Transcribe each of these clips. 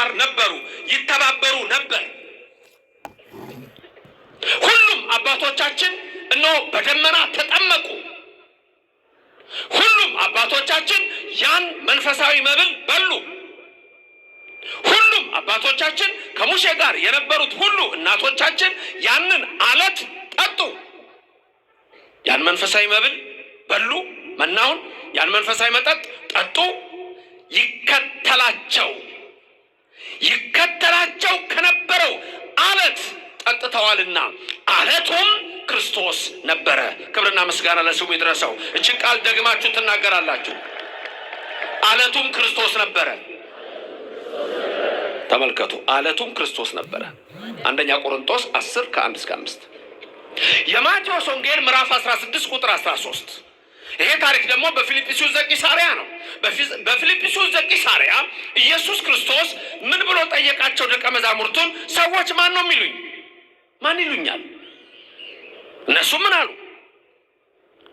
ጋር ነበሩ፣ ይተባበሩ ነበር። ሁሉም አባቶቻችን እነሆ በደመና ተጠመቁ። ሁሉም አባቶቻችን ያን መንፈሳዊ መብል በሉ። ሁሉም አባቶቻችን ከሙሴ ጋር የነበሩት ሁሉ እናቶቻችን ያንን አለት ጠጡ። ያን መንፈሳዊ መብል በሉ፣ መናውን ያን መንፈሳዊ መጠጥ ጠጡ። ይከተላቸው ከነበረው አለት ጠጥተዋልና አለቱም ክርስቶስ ነበረ። ክብርና ምስጋና ለስሙ ይድረሰው። እችን ቃል ደግማችሁ ትናገራላችሁ። አለቱም ክርስቶስ ነበረ። ተመልከቱ፣ አለቱም ክርስቶስ ነበረ። አንደኛ ቆሮንቶስ 10 ከ1-5። የማቴዎስ ወንጌል ምዕራፍ 16 ቁጥር 13። ይሄ ታሪክ ደግሞ በፊልጵስዩስ ዘቂሳርያ ነው። በፊልጵስዩስ ዘቂሳርያ ኢየሱስ ክርስቶስ ምን ብሎ ጠየቃቸው ደቀ መዛሙርቱን? ሰዎች ማን ነው የሚሉኝ? ማን ይሉኛል? እነሱ ምን አሉ?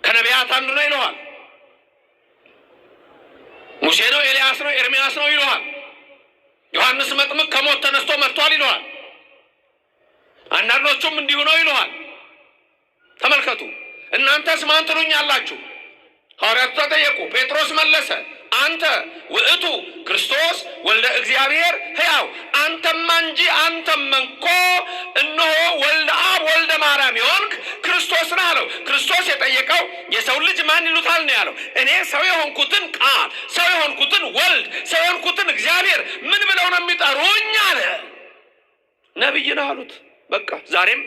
ከነቢያት አንዱ ነው ይለዋል። ሙሴ ነው፣ ኤልያስ ነው፣ ኤርሚያስ ነው ይለዋል። ዮሐንስ መጥምቅ ከሞት ተነስቶ መጥቷል ይለዋል። አንዳንዶቹም እንዲሁ ነው ይለዋል። ተመልከቱ፣ እናንተስ ማን ትሉኛላችሁ? ሐዋርያቱ ተጠየቁ። ጴጥሮስ መለሰ፣ አንተ ውእቱ ክርስቶስ ወልደ እግዚአብሔር ሕያው። አንተማ እንጂ አንተማ እንኮ እነሆ ወልደ አብ ወልደ ማርያም የሆንክ ክርስቶስ ነህ አለው። ክርስቶስ የጠየቀው የሰው ልጅ ማን ይሉታል ነው ያለው። እኔ ሰው የሆንኩትን ቃል፣ ሰው የሆንኩትን ወልድ፣ ሰው የሆንኩትን እግዚአብሔር ምን ብለው ነው የሚጠሩኝ አለ። ነቢይ ነህ አሉት። በቃ ዛሬም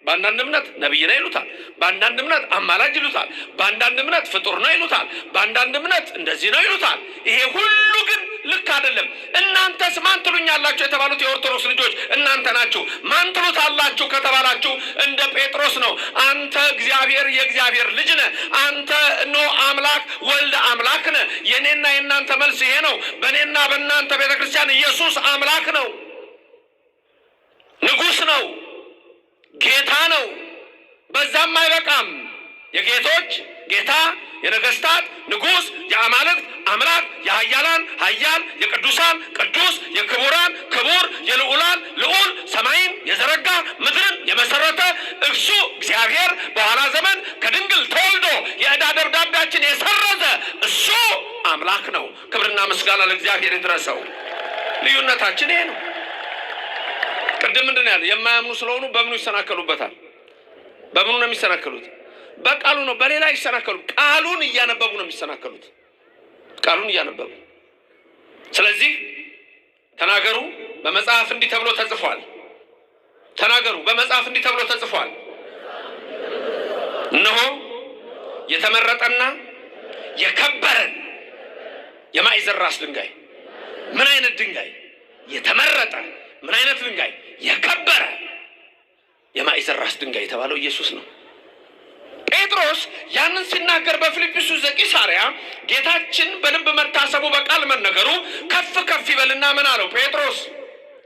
በአንዳንድ እምነት ነቢይ ነው ይሉታል፣ በአንዳንድ እምነት አማላጅ ይሉታል፣ በአንዳንድ እምነት ፍጡር ነው ይሉታል፣ በአንዳንድ እምነት እንደዚህ ነው ይሉታል። ይሄ ሁሉ ግን ልክ አይደለም። እናንተስ ማን ትሉኛላችሁ የተባሉት የኦርቶዶክስ ልጆች እናንተ ናችሁ። ማን ትሉታላችሁ ከተባላችሁ እንደ ጴጥሮስ ነው። አንተ እግዚአብሔር የእግዚአብሔር ልጅ ነህ፣ አንተ እነሆ አምላክ ወልደ አምላክ ነህ። የኔና የእናንተ መልስ ይሄ ነው። በእኔና በእናንተ ቤተክርስቲያን ኢየሱስ አምላክ ነው፣ ንጉሥ ነው፣ ጌታ ነው። በዛም አይበቃም። የጌቶች ጌታ፣ የነገስታት ንጉሥ፣ የአማልክት አምላክ፣ የኃያላን ኃያል፣ የቅዱሳን ቅዱስ፣ የክቡራን ክቡር፣ የልዑላን ልዑል፣ ሰማይን የዘረጋ ምድርን የመሰረተ እርሱ እግዚአብሔር በኋላ ዘመን ከድንግል ተወልዶ የዕዳ ደብዳቤያችን የሰረዘ እሱ አምላክ ነው። ክብርና ምስጋና ለእግዚአብሔር ይድረሰው። ልዩነታችን ይሄ ነው። ቅድም ምንድን ያለ የማያምኑ ስለሆኑ በምኑ ይሰናከሉበታል? በምኑ ነው የሚሰናከሉት? በቃሉ ነው። በሌላ ይሰናከሉ። ቃሉን እያነበቡ ነው የሚሰናከሉት። ቃሉን እያነበቡ። ስለዚህ ተናገሩ በመጽሐፍ እንዲህ ተብሎ ተጽፏል። ተናገሩ በመጽሐፍ እንዲህ ተብሎ ተጽፏል። እነሆ የተመረጠና የከበረን የማዕዘን ራስ ድንጋይ። ምን አይነት ድንጋይ? የተመረጠ። ምን አይነት ድንጋይ? የከበረ የማዕዘን ራስ ድንጋይ የተባለው ኢየሱስ ነው። ጴጥሮስ ያንን ሲናገር በፊልጵስዩስ ዘቂሳርያ ጌታችን በልብ መታሰቡ በቃል መነገሩ ከፍ ከፍ ይበልና ምን አለው? ጴጥሮስ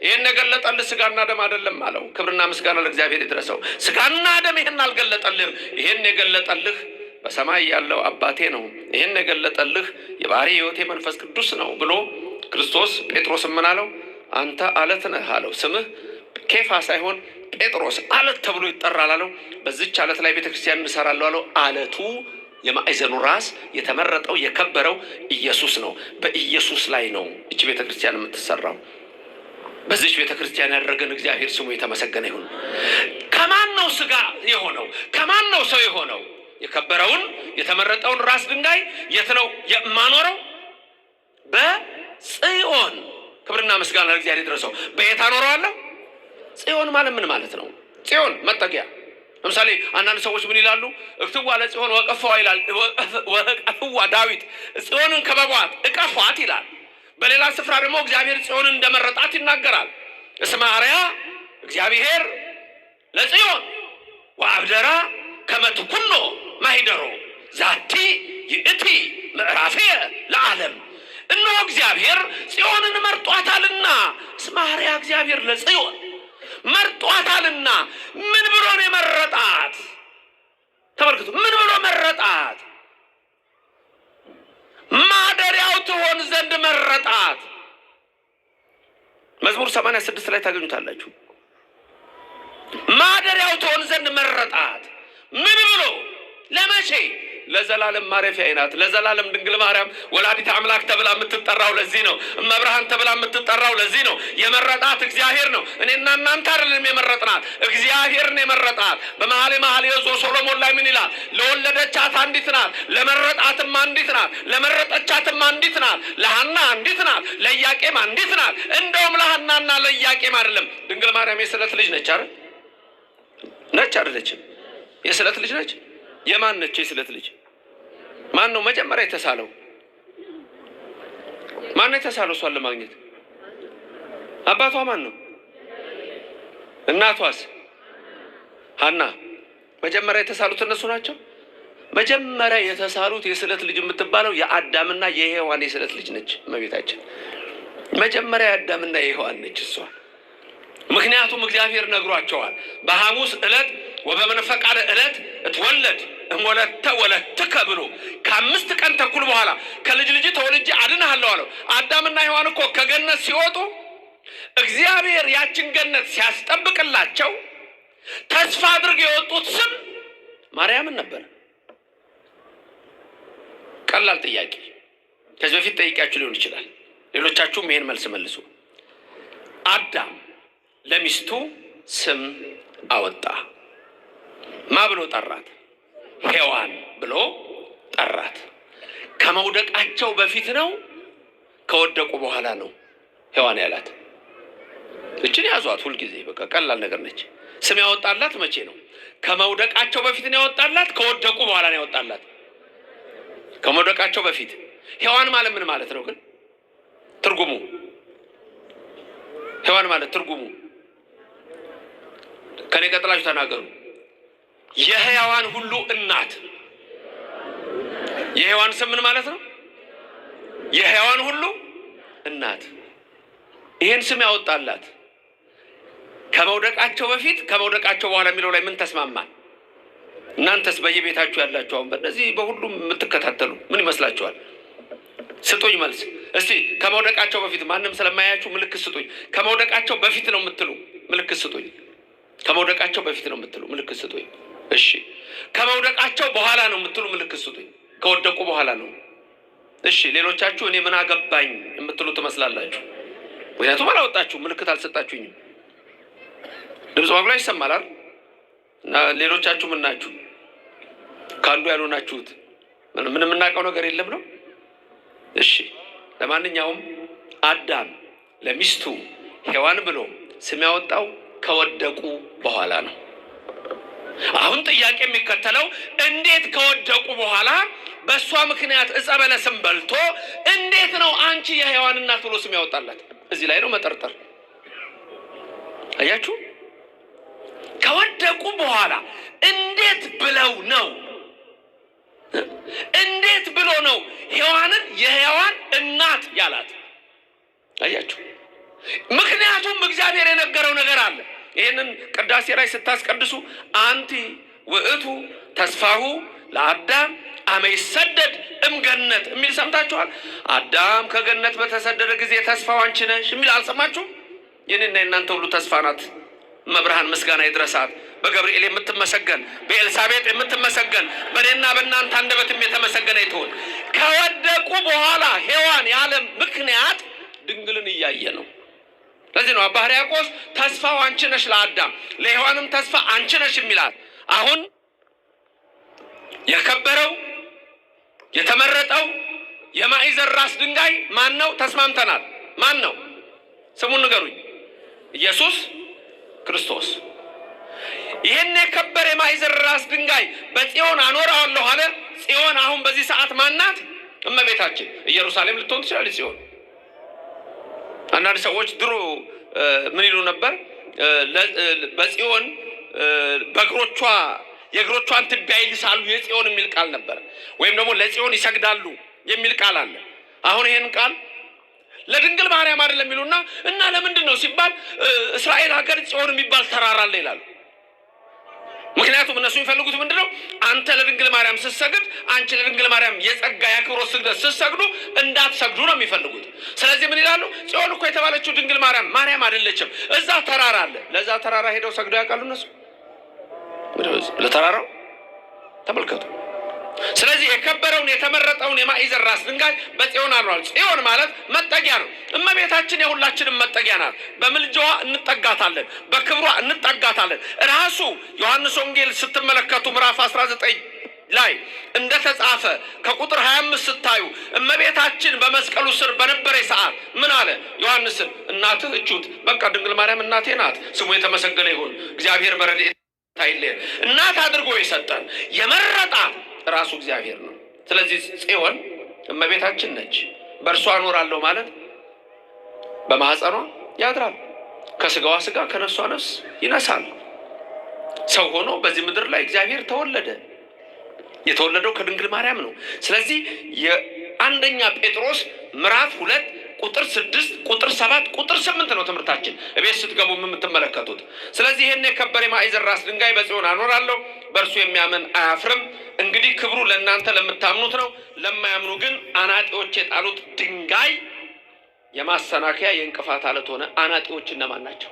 ይህን የገለጠልህ ስጋና ደም አይደለም አለው። ክብርና ምስጋና ለእግዚአብሔር ይድረሰው። ስጋና ደም ይህን አልገለጠልህም፣ ይህን የገለጠልህ በሰማይ ያለው አባቴ ነው። ይህን የገለጠልህ የባሕርይ ሕይወቴ መንፈስ ቅዱስ ነው ብሎ ክርስቶስ ጴጥሮስ ምን አለው? አንተ አለት ነህ አለው። ስምህ ኬፋ ሳይሆን ጴጥሮስ አለት ተብሎ ይጠራል አለው። በዚች አለት ላይ ቤተክርስቲያን እንሰራለሁ አለው። አለቱ የማዕዘኑ ራስ የተመረጠው የከበረው ኢየሱስ ነው። በኢየሱስ ላይ ነው እቺ ቤተክርስቲያን የምትሰራው። በዚች ቤተክርስቲያን ያደረገን እግዚአብሔር ስሙ የተመሰገነ ይሁን። ከማን ነው ስጋ የሆነው? ከማን ነው ሰው የሆነው? የከበረውን የተመረጠውን ራስ ድንጋይ የት ነው የማኖረው? በጽዮን። ክብርና ምስጋና ለእግዚአብሔር ይድረሰው። በየት አኖረዋለሁ? ጽዮን ማለት ምን ማለት ነው? ጽዮን መጠጊያ። ለምሳሌ አንዳንድ ሰዎች ምን ይላሉ? እክትዋ ለጽዮን ወቀፈዋ ይላል። ወቀፈዋ ዳዊት ጽዮንን ከበቧት እቀፏት ይላል። በሌላ ስፍራ ደግሞ እግዚአብሔር ጽዮንን እንደመረጣት ይናገራል። እስመ አርያ እግዚአብሔር ለጽዮን ወአብደራ ከመ ትኩኖ ማኅደሮ ዛቲ ይእቲ ምዕራፍየ ለዓለም። እነሆ እግዚአብሔር ጽዮንን መርጧታልና። እስመ አርያ እግዚአብሔር ለጽዮን መርጧታልና። ምን ብሎ ነው የመረጣት? ተመልከቱ፣ ምን ብሎ መረጣት? ማደሪያው ትሆን ዘንድ መረጣት። መዝሙር 86 ላይ ታገኙታላችሁ። ማደሪያው ትሆን ዘንድ መረጣት። ምን ብሎ? ለመቼ? ለዘላለም ማረፊያዬ ናት። ለዘላለም ድንግል ማርያም ወላዲተ አምላክ ተብላ የምትጠራው ለዚህ ነው። እመብርሃን ተብላ የምትጠራው ለዚህ ነው። የመረጣት እግዚአብሔር ነው። እኔና እናንተ አይደለም የመረጥናት፣ እግዚአብሔር ነው የመረጣት። በመኃልየ ሶሎሞን ላይ ምን ይላል? ለወለደቻት አንዲት ናት፣ ለመረጣትም አንዲት ናት፣ ለመረጠቻትም አንዲት ናት፣ ለሐና አንዲት ናት፣ ለኢያቄም አንዲት ናት። እንደውም ለሐናና ለኢያቄም አይደለም፣ ድንግል ማርያም የስለት ልጅ ነች አይደል? ነች አይደለችም? የስለት ልጅ ነች። የማን ነች የስለት ልጅ? ማን ነው መጀመሪያ የተሳለው? ማን ነው የተሳለው እሷን ለማግኘት? አባቷ ማን ነው? እናቷስ? ሐና። መጀመሪያ የተሳሉት እነሱ ናቸው። መጀመሪያ የተሳሉት የስለት ልጅ የምትባለው የአዳምና የሔዋን የስለት ልጅ ነች እመቤታችን። መጀመሪያ የአዳምና የሔዋን ነች እሷ። ምክንያቱም እግዚአብሔር ነግሯቸዋል። በሐሙስ ዕለት ወበመንፈቃለ ዕለት እትወለድ እሞለተ ወለትከ ብሎ ከ5 ቀን ተኩል በኋላ ከልጅ ልጅ ተወልጄ አድንሃለሁ አለው። አዳምና ሔዋን እኮ ከገነት ሲወጡ እግዚአብሔር ያችን ገነት ሲያስጠብቅላቸው ተስፋ አድርገው የወጡት ስም ማርያምን ነበር። ቀላል ጥያቄ ከዚህ በፊት ጠይቂያችሁ ሊሆን ይችላል። ሌሎቻችሁም ይሄን መልስ መልሱ። አዳም ለሚስቱ ስም አወጣ። ማ ብሎ ጠራት? ሔዋን ብሎ ጠራት። ከመውደቃቸው በፊት ነው ከወደቁ በኋላ ነው ሔዋን ያላት? እችን ያዟት ሁልጊዜ፣ በቃ ቀላል ነገር ነች። ስም ያወጣላት መቼ ነው? ከመውደቃቸው በፊት ነው ያወጣላት? ከወደቁ በኋላ ነው ያወጣላት? ከመውደቃቸው በፊት። ሔዋን ማለት ምን ማለት ነው ግን? ትርጉሙ ሔዋን ማለት ትርጉሙ ከኔ ቀጥላችሁ ተናገሩ። የሕያዋን ሁሉ እናት። የሔዋን ስም ምን ማለት ነው? የሕያዋን ሁሉ እናት። ይሄን ስም ያወጣላት ከመውደቃቸው በፊት ከመውደቃቸው በኋላ የሚለው ላይ ምን ተስማማን? እናንተስ በየቤታችሁ ያላችሁ አሁን በእነዚህ በሁሉም የምትከታተሉ ምን ይመስላችኋል? ስጡኝ መልስ እስቲ። ከመውደቃቸው በፊት ማንም ስለማያችሁ ምልክት ስጡኝ። ከመውደቃቸው በፊት ነው የምትሉ ምልክት ስጡኝ። ከመውደቃቸው በፊት ነው የምትሉ ምልክት ስጡኝ። እሺ፣ ከመውደቃቸው በኋላ ነው የምትሉ ምልክት ስጡኝ። ከወደቁ በኋላ ነው። እሺ፣ ሌሎቻችሁ እኔ ምን አገባኝ የምትሉ ትመስላላችሁ። ምክንያቱም አላወጣችሁ፣ ምልክት አልሰጣችሁኝም። ድምፅ ማጉላ ይሰማላል። እና ሌሎቻችሁ ምን ናችሁ? ከአንዱ ያልሆናችሁት ምን የምናውቀው ነገር የለም ነው። እሺ፣ ለማንኛውም አዳም ለሚስቱ ሔዋን ብሎ ስም ያወጣው ከወደቁ በኋላ ነው። አሁን ጥያቄ የሚከተለው እንዴት ከወደቁ በኋላ በእሷ ምክንያት ዕፀ በለስን በልቶ እንዴት ነው አንቺ የሔዋን እናት ብሎ ስም ያወጣላት? እዚህ ላይ ነው መጠርጠር። አያችሁ፣ ከወደቁ በኋላ እንዴት ብለው ነው እንዴት ብሎ ነው ሔዋንን የሔዋን እናት ያላት? አያችሁ፣ ምክንያቱም እግዚአብሔር የነገረው ነገር አለ። ይህንን ቅዳሴ ላይ ስታስቀድሱ አንቲ ውእቱ ተስፋሁ ለአዳም አመ ይሰደድ እምገነት የሚል ሰምታችኋል። አዳም ከገነት በተሰደደ ጊዜ ተስፋው አንቺ ነሽ የሚል አልሰማችሁም? የኔና የእናንተ ሁሉ ተስፋ ናት መብርሃን፣ ምስጋና ይድረሳት። በገብርኤል የምትመሰገን በኤልሳቤጥ የምትመሰገን በእኔና በእናንተ አንደበትም የተመሰገነ ይትሆን። ከወደቁ በኋላ ሔዋን ያለ ምክንያት ድንግልን እያየ ነው። ለዚህ ነው አባ ሕርያቆስ ተስፋው አንቺ ነሽ ለአዳም ለሔዋንም ተስፋ አንቺ ነሽ የሚላት። አሁን የከበረው የተመረጠው የማዕዘን ራስ ድንጋይ ማን ነው? ተስማምተናል። ማን ነው? ስሙን ንገሩኝ። ኢየሱስ ክርስቶስ። ይህን የከበረ የማዕዘን ራስ ድንጋይ በጽዮን አኖረዋለሁ አለ። ጽዮን አሁን በዚህ ሰዓት ማናት? እመቤታችን። ኢየሩሳሌም ልትሆን ትችላለች ጽዮን። አንዳንድ ሰዎች ድሮ ምን ይሉ ነበር? በጽዮን በእግሮቿ የእግሮቿን ትቢያ ይልሳሉ የጽዮን የሚል ቃል ነበር። ወይም ደግሞ ለጽዮን ይሰግዳሉ የሚል ቃል አለ። አሁን ይሄን ቃል ለድንግል ማርያም አይደለም የሚሉና እና ለምንድን ነው ሲባል እስራኤል ሀገር ጽዮን የሚባል ተራራ አለ ይላሉ። ምክንያቱም እነሱ የሚፈልጉት ምንድነው? አንተ ለድንግል ማርያም ስትሰግድ፣ አንቺ ለድንግል ማርያም የጸጋ የአክብሮት ስግደት ስትሰግዱ እንዳትሰግዱ ነው የሚፈልጉት። ስለዚህ ምን ይላሉ? ጽዮን እኮ የተባለችው ድንግል ማርያም አይደለችም። እዛ ተራራ አለ። ለዛ ተራራ ሄደው ሰግደው ያውቃሉ እነሱ? ለተራራው ተመልከቱ። ስለዚህ የከበረውን የተመረጠውን የማዕዘን ራስ ድንጋይ በጽዮን አኑሯል። ጽዮን ማለት መጠጊያ ነው። እመቤታችን የሁላችንም መጠጊያ ናት። በምልጃዋ እንጠጋታለን፣ በክብሯ እንጠጋታለን። ራሱ ዮሐንስ ወንጌል ስትመለከቱ ምዕራፍ 19 ላይ እንደተጻፈ ከቁጥር 25 ስታዩ እመቤታችን በመስቀሉ ስር በነበረ ሰዓት ምን አለ ዮሐንስን? እናትህ እቹት። በቃ ድንግል ማርያም እናቴ ናት። ስሙ የተመሰገነ ይሁን። እግዚአብሔር በረድኤቱ አይለየን። እናት አድርጎ የሰጠን የመረጣት ራሱ እግዚአብሔር ነው። ስለዚህ ጽዮን እመቤታችን ነች። በእርሷ እኖራለሁ ማለት በማህፀኗ ያድራል። ከስጋዋ ስጋ ከነሷ ነፍስ ይነሳል። ሰው ሆኖ በዚህ ምድር ላይ እግዚአብሔር ተወለደ። የተወለደው ከድንግል ማርያም ነው። ስለዚህ የአንደኛ ጴጥሮስ ምዕራፍ 2 ቁጥር 6 ቁጥር 7 ቁጥር 8 ነው ትምህርታችን እቤት ስትገቡ የምትመለከቱት። ስለዚህ ይህን የከበረ የማዕዘን ራስ ድንጋይ በጽዮን አኖራለሁ፣ በእርሱ የሚያምን አያፍርም። እንግዲህ ክብሩ ለእናንተ ለምታምኑት ነው። ለማያምኑ ግን አናጢዎች የጣሉት ድንጋይ የማሰናከያ የእንቅፋት አለት ሆነ። አናጢዎች እነማን ናቸው?